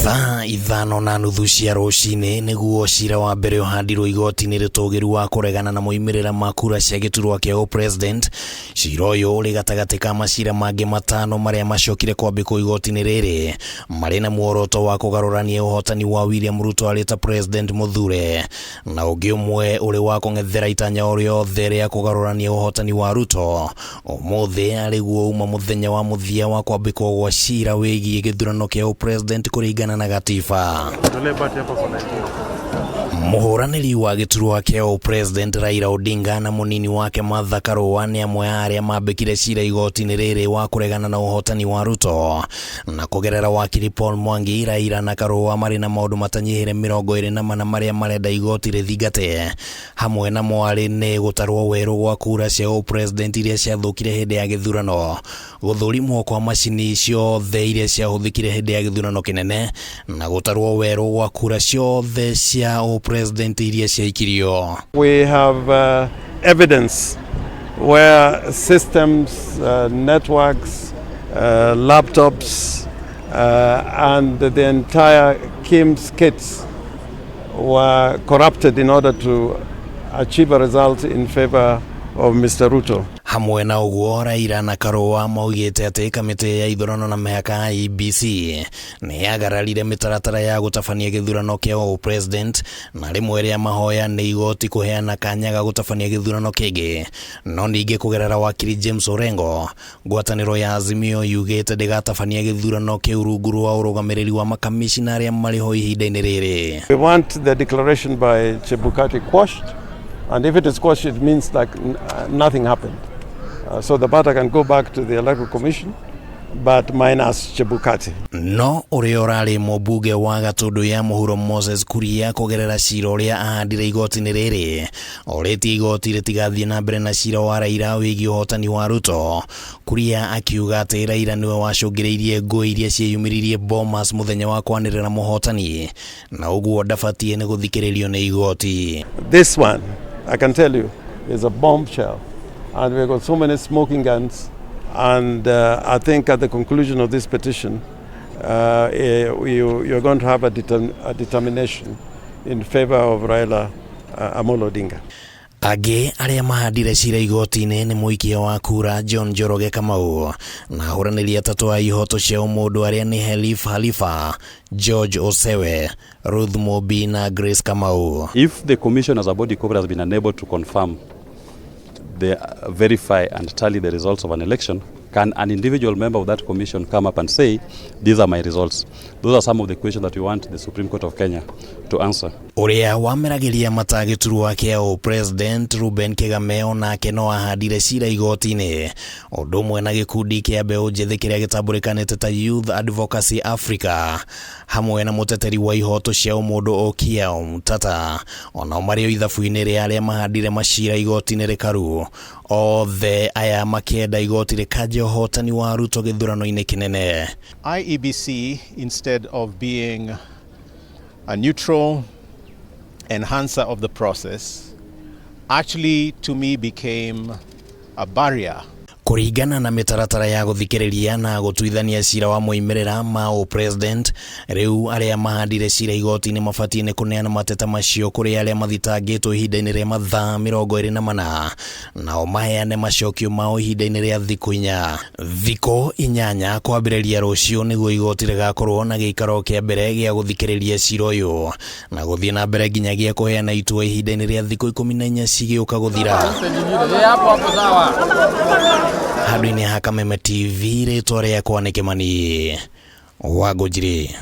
Thaa ithano na nuthu cia rũcinĩ nĩguo cira wa mbere ũhandirwo igoti-ini rĩtũgĩru wa kuregana na moimirira ma kura cia giturwa kia upresident. Cira ũyũ ũrĩ gatagatĩ ka macira mangĩ matano marĩa macokire kwambĩkwo igoti-ini rĩrĩ marĩ na muoroto wa kugarurania uhotani wa William Ruto arĩ ta president muthure, na ũngĩ ũmwe ũrĩ wa kũng'ethera itanya o rĩothe rĩa kugarurania uhotani wa Ruto. Umuthi arĩguo uma mũthenya wa mũthia wa kwambĩkwo gwa cira wĩgiĩ gĩthurano kia upresident kũringana na gatiba. Muhũranĩri wa giturwa kia upresident Raila Odinga na munini wake Martha Karũa nĩ amwe a arĩa mambĩkire cira igoti-ini rĩrĩ wa kuregana na uhotani wa Ruto, na kugerera wakiri Paul Mwangi. Raila na Karũa marĩ na maũndũ matanyihiire 24 marĩa marenda igoti rĩthingate. Hamwe na mwarĩ nĩ gũtarwo werũ gwa kura cia upresident iria ciathũkire hĩndĩ ya gĩthurano, gũthũrimwo kwa macini ciothe iria ciahũthĩkire hĩndĩ ya gĩthurano kĩnene, na gũtarwo werũ gwa kura ciothe cia upresident iria ciaikirio. We have evidence where systems, networks, laptops, and the entire KIMS kits were corrupted in order to achieve a result in favor of Mr. Ruto. Hamwe na ũguo, Raila na Karũa maugĩte atĩ kamĩtĩ ya ithurano na mĩhaka IEBC nĩ yagararire mĩtaratara ya gũtabania gĩthurano kĩa upresident, na rĩmwe rĩa mahoya nĩ igoti kũheana kanya ga gũtabania gĩthurano kĩngĩ. No ningĩ kũgerera wakiri James Orengo, ngwatanĩro ya Azimio yugĩte ndĩgatabania gĩthurano kĩu rungu rwa ũrũgamĩrĩri wa makamishina arĩa marĩ ho ihinda-inĩ rĩrĩ. We want the declaration by Chebukati quashed, and if it is quashed, it means like nothing happened. So the matter can go back to the Electoral Commission, but minus Chebukati. No ũrĩa ũrarĩ mũmbunge wa Gatundu ya mũhuro Moses Kuria kũgerera cira ũrĩa ahandire igoti-ini rĩrĩ orĩtie igoti rĩtigathiĩ na mbere na cira wa Raila wĩgiĩ ũhotani wa Ruto. Kuria akiuga atĩ Raila nĩwe wacũngĩrĩirie ngũĩ iria cieyumĩririe Bomas mũthenya wa kwanĩrĩra muhotani, na ũguo ndabatiĩ nĩ gũthikĩrĩrio nĩ igoti. This one, I can tell you, is a bombshell. And we've got so many smoking guns, and I think at the conclusion of this petition, you're going to have a determination in favor of Raila Amolo Odinga. Angĩ arĩa mahandire cira igoti-ini nĩ mũikia wa kura John Njoroge Kamau, na ahũranĩri atatũ a ihoto cia ũmũndũ arĩa nĩ Helif Halifa, George Osewe, Ruth Mobi na Grace Kamau. If the commission as a body corporate has been unable to confirm, they verify and tally the results of an election, can an individual member of that commission come up and say, these are my results? Those are some of the questions that we want the Supreme Court of Kenya to answer. Ũrĩa wameragĩria mata giturwa kia upresident Ruben Kagame onake no ahandire cira igoti-ini, ũndũ ũmwe na gĩkundi kĩa mbeũ njĩthĩ kĩrĩa gĩtambũrĩkanĩte ta Youth Advocacy Africa, hamwe na mũteteri wa ihoto cia ũmũndũ Okia Omtata, onao marĩ o ithabu-inĩ rĩa arĩa mahandire macira igoti-ini rĩkaru. Othe aya makĩenda igoti rĩkanje ũhotani wa Ruto gĩthurano-inĩ kĩnene. IEBC, instead of being a neutral enhancer of the process, actually to me became a barrier. Kũringana na mĩtaratara ya gũthikĩrĩria na gũtuithania cira wa moimirira ma upresident, rĩu arĩa mahandire cira igoti-ini mabatiĩ nĩ kũneana mateta macio kũrĩ arĩa mathitangĩtwo ihinda-inĩ rĩa mathaa 24, nao maheane macokio mao ihinda-inĩ rĩa thikũ 8 kwambĩrĩria rũciũ nĩguo igoti rĩgakorwo na gĩikaro kĩa mbere gĩa gũthikĩrĩria cira ũyũ, na gũthiĩ na mbere nginyagia kũheana itua ihinda-inĩ rĩa thikũ 14 cigĩũka gũthira. Handũ-inĩ ha Kameme TV, rĩtwa rĩakwa nĩ Kimani Wangũnjiri.